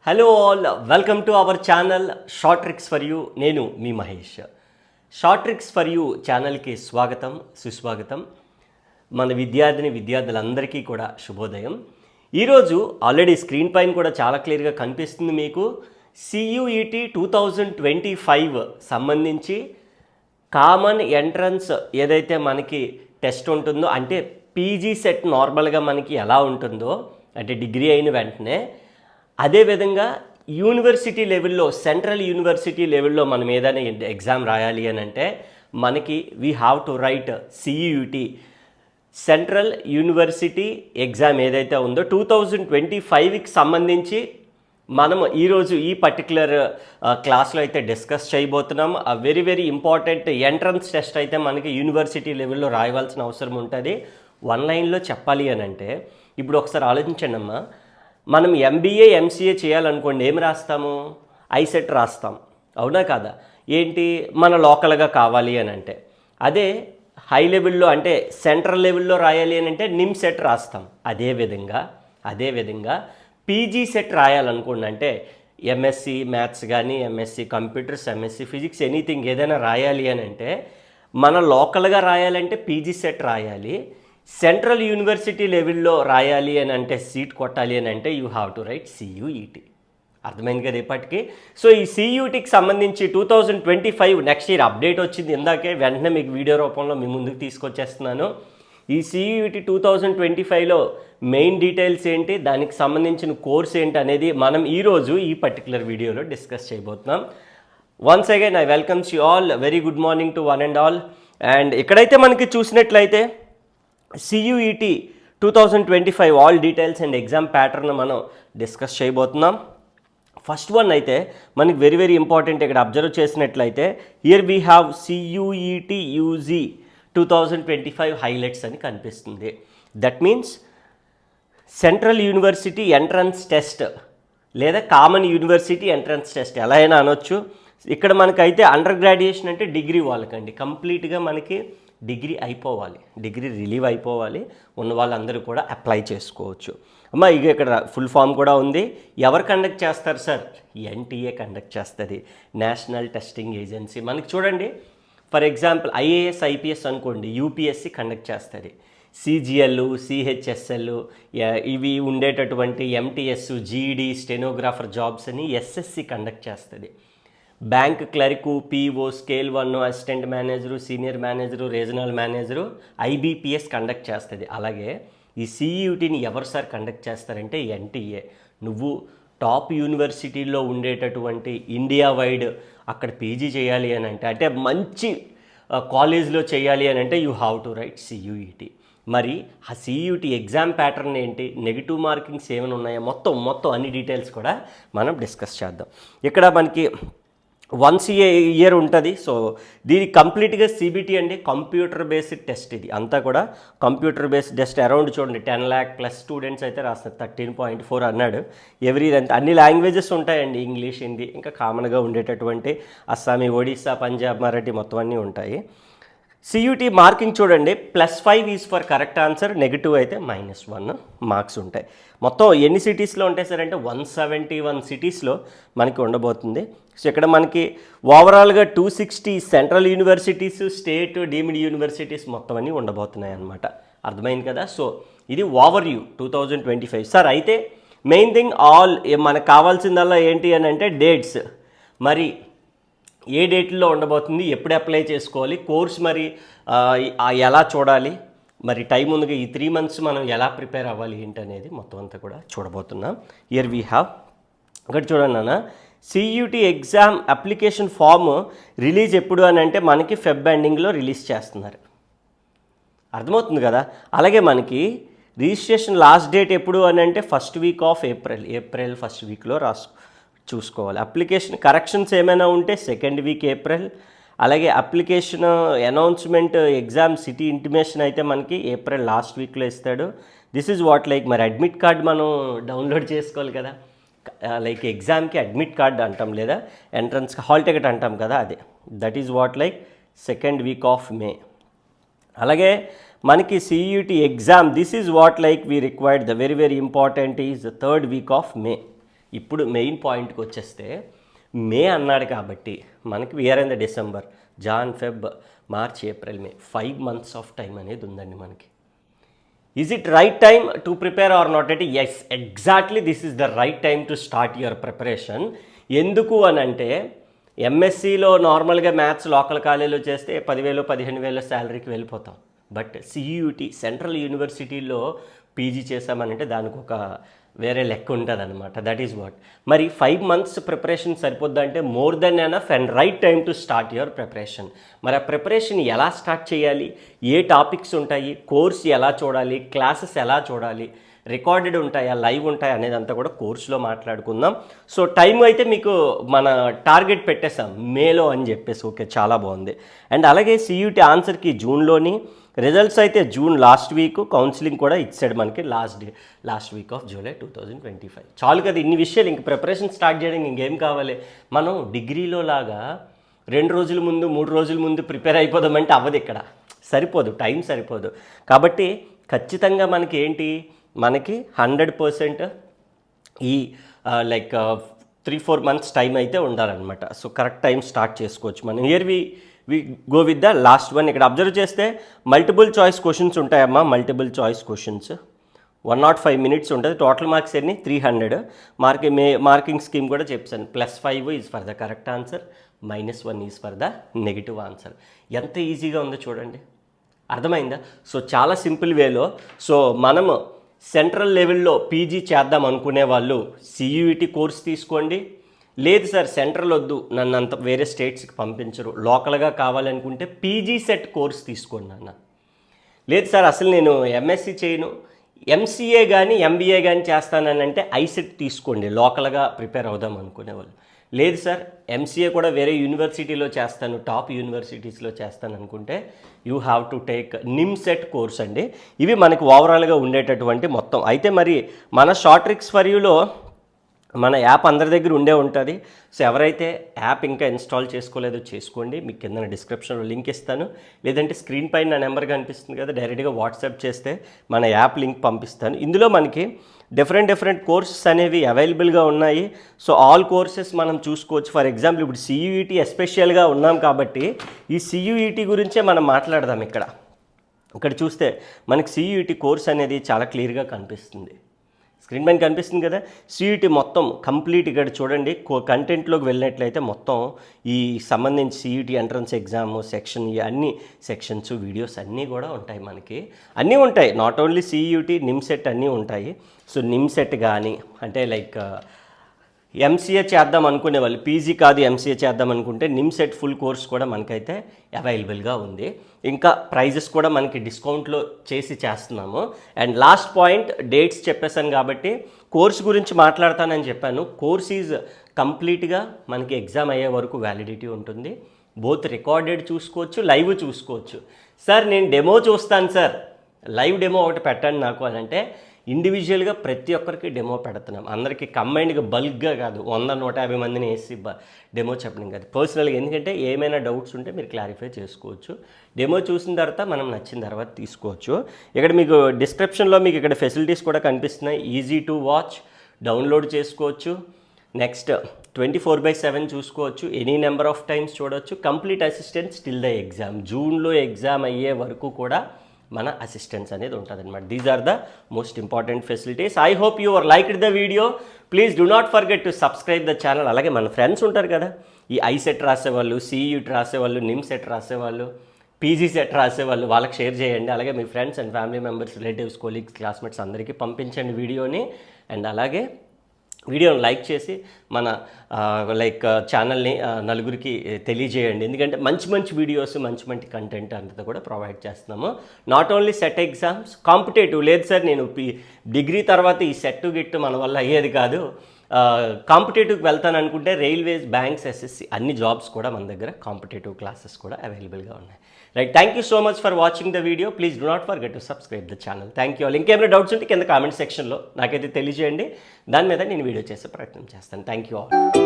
Hello all, welcome to our channel short tricks for you. నేను మీ Mahesh. Short tricks for you ఛానల్కి స్వాగతం, సుస్వాగతం. మన విద్యార్థులందరికీ కూడా శుభోదయం. ఈరోజు ఆల్రెడీ స్క్రీన్ పైన కూడా చాలా క్లియర్గా కనిపిస్తుంది మీకు. CUET 2025 సంబంధించి కామన్ ఎంట్రన్స్ ఏదైతే మనకి టెస్ట్ ఉంటుందో, అంటే పీజీ సెట్ నార్మల్గా మనకి ఎలా ఉంటుందో, అంటే డిగ్రీ అయిన వెంటనే అదేవిధంగా యూనివర్సిటీ లెవెల్లో, సెంట్రల్ యూనివర్సిటీ లెవెల్లో మనం ఏదైనా ఎగ్జామ్ రాయాలి అని అంటే మనకి we have to right CUET central university exam ఏదైతే ఉందో 2025కి సంబంధించి మనం ఈరోజు ఈ పర్టికులర్ క్లాస్లో అయితే డిస్కస్ చేయబోతున్నాం. Very very important entrance test అయితే మనకి యూనివర్సిటీ లెవెల్లో రాయవలసిన అవసరం ఉంటుంది. వన్ లైన్లో చెప్పాలి అని అంటే ఇప్పుడు ఒకసారి ఆలోచించండి అమ్మా, మనం MBA MCA చేయాలనుకోండి, ఏం రాస్తాము? ఐసెట్ రాస్తాం, అవునా కాదా? ఏంటి మన లోకల్గా కావాలి అని అంటే. అదే హై లెవెల్లో అంటే సెంట్రల్ లెవెల్లో రాయాలి అని అంటే నిమ్ సెట్ రాస్తాం. అదేవిధంగా పీజీ సెట్ రాయాలనుకోండి, అంటే MSc మ్యాథ్స్ కానీ, MSc computers, MSc physics, anything ఏదైనా రాయాలి అని అంటే మన లోకల్గా రాయాలంటే పీజీ సెట్ రాయాలి. సెంట్రల్ యూనివర్సిటీ లెవెల్లో రాయాలి అని అంటే, సీట్ కొట్టాలి అని అంటే you have to right CUET. అర్థమైంది కదా ఇప్పటికి? సో ఈ CUETకి సంబంధించి 2025 నెక్స్ట్ ఇయర్ అప్డేట్ వచ్చింది ఇందాకే, వెంటనే మీకు వీడియో రూపంలో మీ ముందుకు తీసుకొచ్చేస్తున్నాను. ఈ CUET 2025లో మెయిన్ డీటెయిల్స్ ఏంటి, దానికి సంబంధించిన కోర్స్ ఏంటి అనేది మనం ఈరోజు ఈ పర్టికులర్ వీడియోలో డిస్కస్ చేయబోతున్నాం. Once again I welcomes you all. Very good morning to one and all. And ఇక్కడైతే మనకి చూసినట్లయితే CUET 2025 all details and exam pattern మనం డిస్కస్ చేయబోతున్నాం. ఫస్ట్ వన్ అయితే మనకి వెరీ వెరీ ఇంపార్టెంట్. ఇక్కడ అబ్జర్వ్ చేసినట్లయితే here we have CUET UG 2025 highlights అని కనిపిస్తుంది. That means central university entrance test లేదా కామన్ యూనివర్సిటీ ఎంట్రన్స్ టెస్ట్ ఎలా అయినా అనొచ్చు. ఇక్కడ మనకైతే అండర్ గ్రాడ్యుయేషన్ అంటే డిగ్రీ వాళ్ళకండి, కంప్లీట్గా మనకి డిగ్రీ అయిపోవాలి, డిగ్రీ రిలీవ్ అయిపోవాలి, ఉన్న వాళ్ళందరూ కూడా అప్లై చేసుకోవచ్చు. అమ్మ ఇక ఇక్కడ ఫుల్ ఫామ్ కూడా ఉంది. ఎవరు కండక్ట్ చేస్తారు సార్? NTA కండక్ట్ చేస్తుంది, నేషనల్ టెస్టింగ్ ఏజెన్సీ. మనకి చూడండి, ఫర్ ఎగ్జాంపుల్ IAS IPS అనుకోండి, UPSC కండక్ట్ చేస్తుంది. CGL, CHSL ఇవి ఉండేటటువంటి MTS, GED, స్టెనోగ్రాఫర్ జాబ్స్ అని SSC కండక్ట్ చేస్తుంది. Bank clerk, PO, scale 1, assistant manager, senior manager, regional manager, IBPS conduct చేస్తుంది. అలాగే ఈ CUETని ఎవరు సార్ కండక్ట్ చేస్తారంటే NTA. నువ్వు టాప్ యూనివర్సిటీల్లో ఉండేటటువంటి ఇండియా వైడ్ అక్కడ పీజీ చేయాలి అని అంటే, అంటే మంచి కాలేజ్లో చేయాలి అని అంటే you have to right CUET. మరి ఆ CUET ఎగ్జామ్ ప్యాటర్న్ ఏంటి, నెగిటివ్ మార్కింగ్స్ ఏమైనా ఉన్నాయా, మొత్తం అన్ని డీటెయిల్స్ కూడా మనం డిస్కస్ చేద్దాం. ఇక్కడ మనకి వన్స్ ఇయర్ ఉంటుంది. సో దీని కంప్లీట్గా CBT అండి, కంప్యూటర్ బేస్డ్ టెస్ట్. ఇది అంతా కూడా కంప్యూటర్ బేస్డ్ టెస్ట్. అరౌండ్ చూడండి 10 lakh ప్లస్ స్టూడెంట్స్ అయితే రాస్తారు. 13.4 అన్నాడు. ఎవ్రీ అన్ని లాంగ్వేజెస్ ఉంటాయండి, ఇంగ్లీష్, హిందీ, ఇంకా కామన్గా ఉండేటటువంటి అస్సామీ, ఒడిస్సా, పంజాబ్, మరాఠీ మొత్తం అన్నీ ఉంటాయి. CUET మార్కింగ్ చూడండి, +5 is for correct answer, negative అయితే -1 మార్క్స్ ఉంటాయి. మొత్తం ఎన్ని సిటీస్లో ఉంటాయి సార్ అంటే 171 సిటీస్లో మనకి ఉండబోతుంది. సో ఇక్కడ మనకి ఓవరాల్గా 260 central universities, state deemed universities మొత్తం అన్నీ ఉండబోతున్నాయి అన్నమాట. అర్థమైంది కదా? సో ఇది ఓవర్ వ్యూ 2025 సార్. అయితే మెయిన్ థింగ్ ఆల్ మనకు కావాల్సిందల్లా ఏంటి అని అంటే డేట్స్. మరి ఏ డేట్లో ఉండబోతుంది, ఎప్పుడు అప్లై చేసుకోవాలి, కోర్స్ మరి ఎలా చూడాలి, మరి టైం ఉందిగా ఈ 3 months మనం ఎలా ప్రిపేర్ అవ్వాలి ఏంటనేది మొత్తం అంతా కూడా చూడబోతున్నాం. హియర్ వీ హ్యావ్, ఇక్కడ చూడండి అన్న, CUET exam application form release ఎప్పుడు అని అంటే మనకి ఫెబ్ ఎండింగ్లో రిలీజ్ చేస్తున్నారు. అర్థమవుతుంది కదా? అలాగే మనకి రిజిస్ట్రేషన్ లాస్ట్ డేట్ ఎప్పుడు అని అంటే first week off April first వీక్లో చూసుకోవాలి. అప్లికేషన్ కరెక్షన్స్ ఏమైనా ఉంటే సెకండ్ వీక్ ఏప్రిల్. అలాగే application announcement, exam city intimation అయితే మనకి ఏప్రిల్ లాస్ట్ వీక్లో ఇస్తాడు. దిస్ ఈజ్ వాట్ లైక్ మరి అడ్మిట్ కార్డ్ మనం డౌన్లోడ్ చేసుకోవాలి కదా, లైక్ ఎగ్జామ్కి అడ్మిట్ కార్డ్ అంటాం, లేదా ఎంట్రన్స్కి హాల్ టికెట్ అంటాం కదా, అదే that is what like second week of May. అలాగే మనకి CUET exam, this is what like we required, the very very important is third week of May. ఇప్పుడు మెయిన్ పాయింట్కి వచ్చేస్తే మే అన్నాడు కాబట్టి మనకి we are in the December, Jan, Feb, March, April, May 5 months of time అనేది ఉందండి మనకి. Is it right time to prepare or not అంటే yes, exactly this is the right time to start your preparation. ఎందుకు అని అంటే ఎంఎస్సిలో నార్మల్గా maths local కాలేజీలో చేస్తే 10,000 15,000 శాలరీకి వెళ్ళిపోతాం. బట్ సియూటి సెంట్రల్ యూనివర్సిటీలో పీజీ చేసామనంటే దానికి ఒక వేరే లెక్క ఉంటుంది అనమాట. That is what. మరి 5 months ప్రిపరేషన్ సరిపోద్దంటే more than enough and right time to start your preparation. మరి ఆ ప్రిపరేషన్ ఎలా స్టార్ట్ చేయాలి, ఏ టాపిక్స్ ఉంటాయి, కోర్స్ ఎలా చూడాలి, క్లాసెస్ ఎలా చూడాలి, రికార్డెడ్ ఉంటాయా, లైవ్ ఉంటాయా అనేది అంతా కూడా కోర్సులో మాట్లాడుకుందాం. సో టైం అయితే మీకు మన టార్గెట్ పెట్టేసాం మేలో అని చెప్పేసి. ఓకే, చాలా బాగుంది. అండ్ అలాగే సియూటీ ఆన్సర్కి జూన్లోని, రిజల్ట్స్ అయితే జూన్ లాస్ట్ వీక్, కౌన్సిలింగ్ కూడా ఇచ్చాడు మనకి లాస్ట్ వీక్ ఆఫ్ జూలై 2025. చాలు కదా ఇన్ని విషయాలు. ఇంక ప్రిపరేషన్ స్టార్ట్ చేయడానికి ఇంకేం కావాలి. మనం డిగ్రీలో లాగా 2 రోజుల ముందు 3 రోజుల ముందు ప్రిపేర్ అయిపోదామంటే అవ్వదు, ఇక్కడ సరిపోదు, టైం సరిపోదు. కాబట్టి ఖచ్చితంగా మనకి ఏంటి, మనకి 100% ఈ లైక్ 3-4 months టైం అయితే ఉండాలన్నమాట. సో కరెక్ట్ టైం స్టార్ట్ చేసుకోవచ్చు మనం. Here we go with the last one. ఇక్కడ అబ్జర్వ్ చేస్తే మల్టిపుల్ చాయిస్ క్వశ్చన్స్ ఉంటాయమ్మా. మల్టిపుల్ చాయిస్ క్వశ్చన్స్ 105 minutes ఉంటుంది. టోటల్ మార్క్స్ ఎన్ని 300. మార్కింగ్ స్కీమ్ కూడా చెప్పాను. +5 is for the correct answer, -1 is for the negative answer. ఎంత ఈజీగా ఉందో చూడండి, అర్థమైందా? సో చాలా సింపుల్ వేలో. సో మనము సెంట్రల్ లెవెల్లో పీజీ చేద్దాం అనుకునే వాళ్ళు సియూఈటీ కోర్స్ తీసుకోండి. లేదు సార్ సెంట్రల్ వద్దు, నన్ను అంత వేరే స్టేట్స్కి పంపించరు, లోకల్గా కావాలనుకుంటే పీజీ సెట్ కోర్స్ తీసుకోండి అన్న. లేదు సార్ అసలు నేను ఎంఎస్సి చేయను, ఎంసీఏ కానీ ఎంబీఏ కానీ చేస్తానంటే ఐసెట్ తీసుకోండి, లోకల్గా ప్రిపేర్ అవుదాం అనుకునే వాళ్ళు. లేదు సార్ ఎంసీఏ కూడా వేరే యూనివర్సిటీలో చేస్తాను, టాప్ యూనివర్సిటీస్లో చేస్తాను అనుకుంటే you have to take NIMCET course అండి. ఇవి మనకు ఓవరాల్గా ఉండేటటువంటి మొత్తం. అయితే మరి మన షార్ట్ ట్రిక్స్ ఫర్ యూలో మన యాప్ అందరి దగ్గర ఉంటుంది. సో ఎవరైతే యాప్ ఇంకా ఇన్స్టాల్ చేసుకోలేదో చేసుకోండి. మీకు కింద డిస్క్రిప్షన్లో లింక్ ఇస్తాను, లేదంటే స్క్రీన్ పైన నా నెంబర్ కనిపిస్తుంది కదా, డైరెక్ట్గా వాట్సాప్ చేస్తే మన యాప్ లింక్ పంపిస్తాను. ఇందులో మనకి డిఫరెంట్ కోర్సెస్ అనేవి అవైలబుల్గా ఉన్నాయి. సో ఆల్ కోర్సెస్ మనం చూసుకోవచ్చు. ఫర్ ఎగ్జాంపుల్ ఇప్పుడు సియూఈటీ ఎస్పెషల్గా ఉన్నాం కాబట్టి ఈ సియూఈటీ గురించే మనం మాట్లాడదాం. ఇక్కడ చూస్తే మనకి సియూఈటీ కోర్స్ అనేది చాలా క్లియర్గా కనిపిస్తుంది, స్క్రీన్ పైన కనిపిస్తుంది కదా. సియూటీ మొత్తం కంప్లీట్ ఇక్కడ చూడండి. కంటెంట్లోకి వెళ్ళినట్లయితే మొత్తం ఈ సంబంధించి సియూటీ ఎంట్రన్స్ ఎగ్జామ్ సెక్షన్, ఈ అన్ని సెక్షన్స్ వీడియోస్ అన్నీ కూడా ఉంటాయి మనకి, అన్నీ ఉంటాయి. నాట్ ఓన్లీ సియూటీ, నిమ్సెట్ అన్నీ ఉంటాయి. సో నిమ్సెట్ కానీ అంటే లైక్ ఎంసీఏ చేద్దాం అనుకునే వాళ్ళు, పీజీ కాదు ఎంసీఏ చేద్దాం అనుకుంటే నిమ్సెట్ ఫుల్ కోర్స్ కూడా మనకైతే అవైలబుల్గా ఉంది. ఇంకా ప్రైజెస్ కూడా మనకి డిస్కౌంట్లో చేస్తున్నాము. అండ్ లాస్ట్ పాయింట్, డేట్స్ చెప్పేశాను కాబట్టి కోర్స్ గురించి మాట్లాడతానని చెప్పాను. కోర్స్ ఈజ్ కంప్లీట్గా మనకి ఎగ్జామ్ అయ్యే వరకు వ్యాలిడిటీ ఉంటుంది. బోత్ రికార్డెడ్ చూసుకోవచ్చు, లైవ్ చూసుకోవచ్చు. సార్ నేను డెమో చూస్తాను సార్, లైవ్ డెమో ఒకటి పెట్టండి నాకు అని అంటే ఇండివిజువల్గా ప్రతి ఒక్కరికి డెమో పెడుతున్నాం. అందరికీ కంబైన్డ్గా బల్క్గా కాదు, 100-150 మందిని వేసి డెమో చెప్పడం కాదు, పర్సనల్గా. ఎందుకంటే ఏమైనా డౌట్స్ ఉంటే మీరు క్లారిఫై చేసుకోవచ్చు. డెమో చూసిన తర్వాత మనం నచ్చిన తర్వాత తీసుకోవచ్చు. ఇక్కడ మీకు డిస్క్రిప్షన్లో మీకు ఇక్కడ ఫెసిలిటీస్ కూడా కనిపిస్తున్నాయి. ఈజీ టు వాచ్, డౌన్లోడ్ చేసుకోవచ్చు. నెక్స్ట్ 24/7 చూసుకోవచ్చు, ఎనీ నెంబర్ ఆఫ్ టైమ్స్ చూడవచ్చు. Complete assistance till the exam, జూన్లో ఎగ్జామ్ అయ్యే వరకు కూడా మన అసిస్టెన్స్ అనేది ఉంటుంది అనమాట. These are the most important facilities. I hope you are liked the video. Please do not forget to subscribe the channel. అలాగే మన ఫ్రెండ్స్ ఉంటారు కదా, ఈ ఐసెట్ రాసేవాళ్ళు, సియూటీ రాసేవాళ్ళు, నిమ్సెట్ రాసేవాళ్ళు, పీజీ సెట్ రాసేవాళ్ళు, వాళ్ళకి షేర్ చేయండి. అలాగే మీ friends and family members, relatives, colleagues, classmates అందరికీ పంపించండి వీడియోని. అండ్ అలాగే వీడియోని లైక్ చేసి మన ఛానల్ని నలుగురికి తెలియజేయండి. ఎందుకంటే మంచి వీడియోస్, మంచి కంటెంట్ అంతా కూడా ప్రొవైడ్ చేస్తున్నాము. Not only set exams, competitive. లేదు సార్ నేను డిగ్రీ తర్వాత ఈ సెట్ గిట్టు మన వల్ల అయ్యేది కాదు, కాంపిటేటివ్కి వెళ్తాను అనుకుంటే రైల్వేస్, బ్యాంక్స్, ఎస్ఎస్సి అన్ని జాబ్స్ కూడా మన దగ్గర కాంపిటేటివ్ క్లాసెస్ కూడా అవైలబుల్గా ఉన్నాయి. Right, thank you so much for watching the video. Please do not forget to subscribe the channel. Thank you all. ఇంకేమైనా డౌట్స్ ఉంటే కింద కామెంట్ సెక్షన్లో నాకైతే తెలియజేయండి, దాని మీద నేను వీడియో చేసే ప్రయత్నం చేస్తాను. Thank you all.